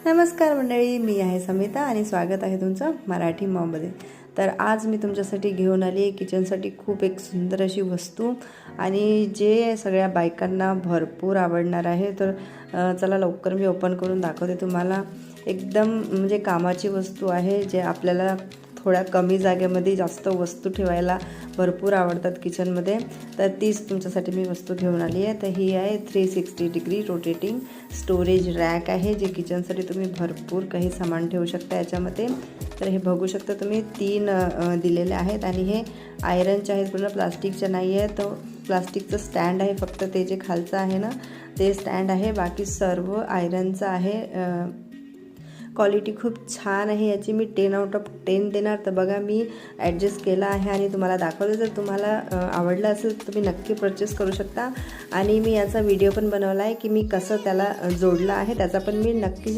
नमस्कार मंडळी, मी आहे समिता आणि स्वागत आहे तुमचं मराठी मॉममध्ये। तर आज मी तुमच्यासाठी घेऊन आली आहे किचनसाठी खूप एक सुंदर अशी वस्तू आणि जे सगळ्या बायकांना भरपूर आवडणार आहे। तर चला लवकर मी ओपन करून दाखवते तुम्हाला। एकदम म्हणजे कामाची वस्तू आहे, जे आपल्याला थोड्या कमी जागेमध्ये जास्त वस्तू ठेवायला भरपूर आवडतात किचनमध्ये। तर तीच तुमच्यासाठी मी वस्तू घेऊन आली आहे। तर ही आहे 360 डिग्री रोटेटिंग स्टोरेज रॅक आहे, जे किचनसाठी तुम्ही भरपूर काही सामान ठेवू शकता याच्यामध्ये। तर हे बघू शकता तुम्ही 3 दिलेले आहेत आणि हे आयरनचे आहेत, पूर्ण प्लास्टिकचे नाही आहे। तो प्लास्टिकचं स्टँड आहे, फक्त ते जे खालचं आहे ना ते स्टँड आहे, बाकी सर्व आयरनचं आहे। क्वालिटी खूप छान आहे याची, मी 10 आउट ऑफ 10 देणार। तर बघा मी ॲडजस्ट केला आहे आणि तुम्हाला दाखवलं। जर तुम्हाला आवडलं असेल तर तुम्ही नक्की परचेस करू शकता आणि मी याचा व्हिडिओ पण बनवला आहे की मी कसं त्याला जोडलं आहे, त्याचा पण मी नक्की